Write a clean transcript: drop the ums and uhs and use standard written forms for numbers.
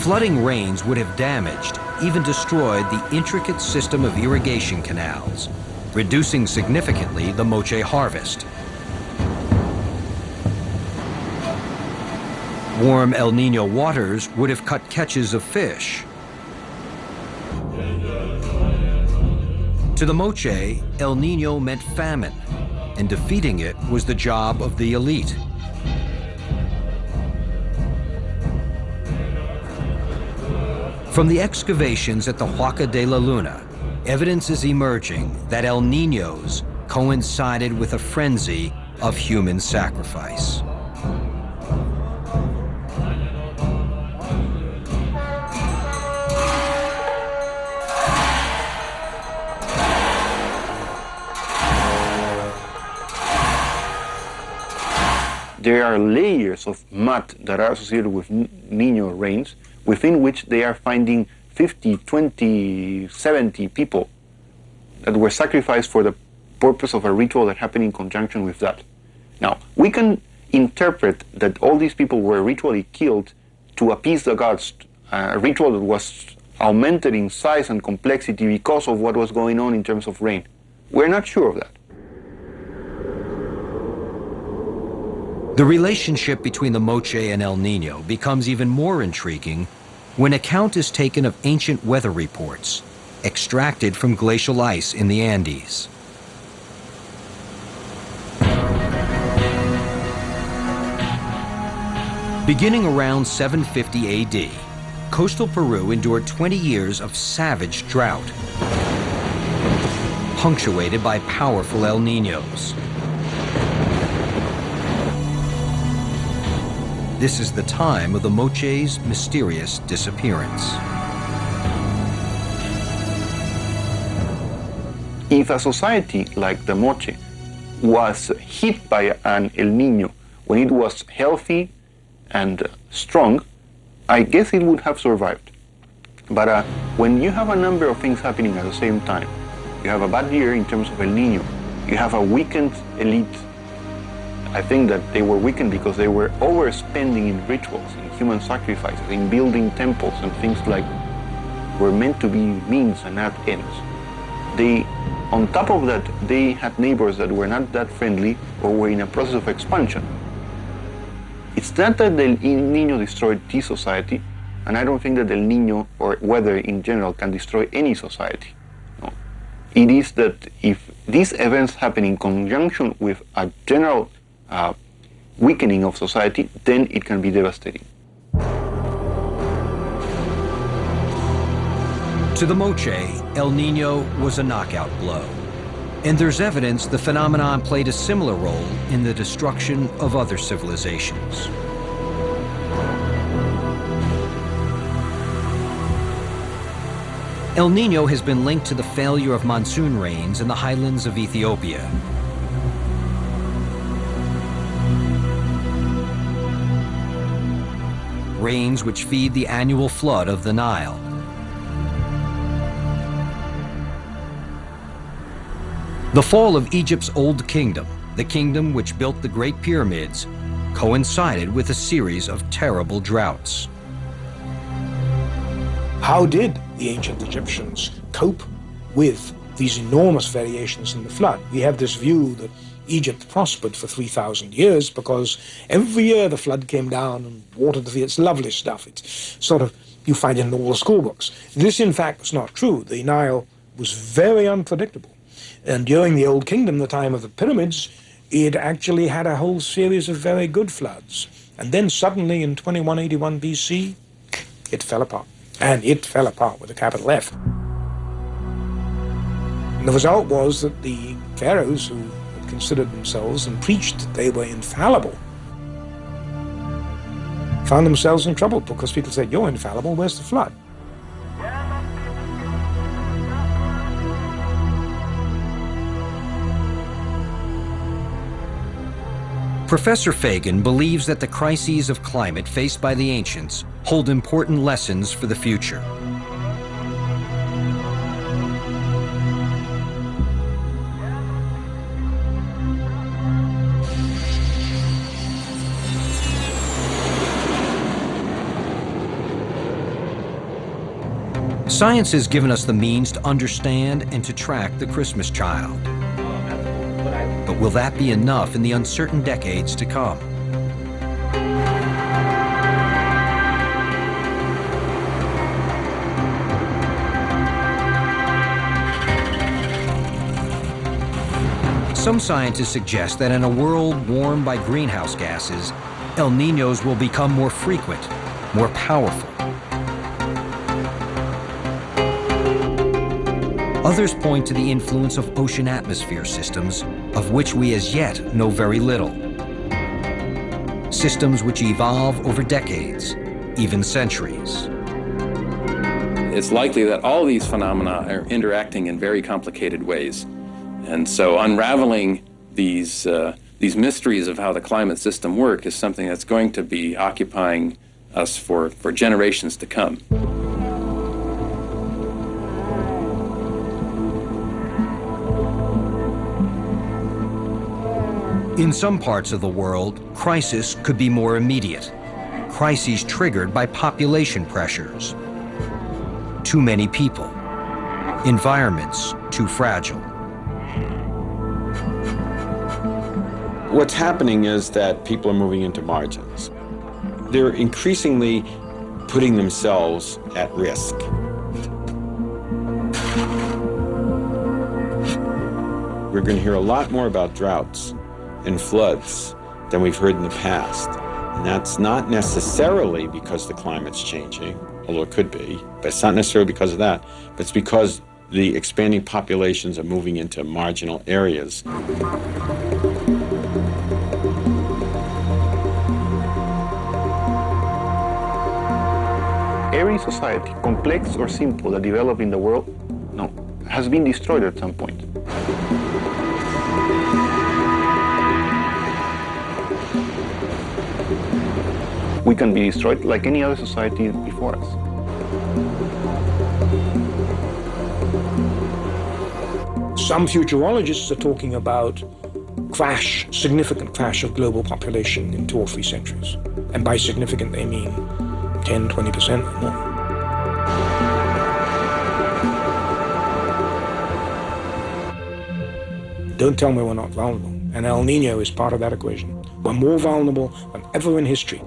Flooding rains would have damaged, even destroyed the intricate system of irrigation canals, reducing significantly the moche harvest. Warm El Nino waters would have cut catches of fish. To the moche, El Nino meant famine, and defeating it was the job of the elite. From the excavations at the Huaca de la Luna, evidence is emerging that El Niños coincided with a frenzy of human sacrifice. There are layers of mud that are associated with Nino rains, within which they are finding 50, 20, 70 people that were sacrificed for the purpose of a ritual that happened in conjunction with that. Now, we can interpret that all these people were ritually killed to appease the gods, a ritual that was augmented in size and complexity because of what was going on in terms of rain. We're not sure of that. The relationship between the moche and El Nino becomes even more intriguing when account is taken of ancient weather reports extracted from glacial ice in the Andes. Beginning around 750 AD, coastal Peru endured 20 years of savage drought, punctuated by powerful El Niños. This is the time of the moche's mysterious disappearance. If a society like the moche was hit by an El Nino when it was healthy and strong, I guess it would have survived. But when you have a number of things happening at the same time, you have a bad year in terms of El Nino, you have a weakened elite. I think that they were weakened because they were overspending in rituals, in human sacrifices, in building temples and things like were meant to be means and not ends. On top of that, they had neighbors that were not that friendly or were in a process of expansion. It's not that El Nino destroyed this society, and I don't think that El Nino or weather in general can destroy any society. No. It is that if these events happen in conjunction with a general weakening of society, then it can be devastating. To the moche, El Nino was a knockout blow. And there's evidence the phenomenon played a similar role in the destruction of other civilizations. El Nino has been linked to the failure of monsoon rains in the highlands of Ethiopia. Rains which feed the annual flood of the Nile. The fall of Egypt's Old Kingdom, the kingdom which built the Great Pyramids, coincided with a series of terrible droughts. How did the ancient Egyptians cope with these enormous variations in the flood? We have this view that Egypt prospered for 3,000 years because every year the flood came down and watered the fields. It's lovely stuff. It's sort of, you find it in all the school books. This, in fact, was not true. The Nile was very unpredictable. And during the Old Kingdom, the time of the pyramids, it actually had a whole series of very good floods. And then suddenly in 2181 BC, it fell apart. And it fell apart with a capital F. And the result was that the pharaohs who had considered themselves and preached that they were infallible found themselves in trouble because people said, "You're infallible, where's the flood?" Professor Fagan believes that the crises of climate faced by the ancients hold important lessons for the future. Science has given us the means to understand and to track the Christmas child. But will that be enough in the uncertain decades to come? Some scientists suggest that in a world warmed by greenhouse gases, El Niños will become more frequent, more powerful. Others point to the influence of ocean atmosphere systems, of which we as yet know very little. Systems which evolve over decades, even centuries. It's likely that all these phenomena are interacting in very complicated ways. And so unraveling these mysteries of how the climate system works is something that's going to be occupying us for generations to come. In some parts of the world, crisis could be more immediate. Crises triggered by population pressures. Too many people. Environments too fragile. What's happening is that people are moving into margins. They're increasingly putting themselves at risk. We're going to hear a lot more about droughts and floods than we've heard in the past. And that's not necessarily because the climate's changing, although it could be, but it's not necessarily because of that, but it's because the expanding populations are moving into marginal areas. Every society, complex or simple, that developed in the world, has been destroyed at some point. We can be destroyed like any other society before us. Some futurologists are talking about significant crash of global population in 2 or 3 centuries. And by significant, they mean 10, 20% or more. Don't tell me we're not vulnerable. And El Nino is part of that equation. We're more vulnerable than ever in history.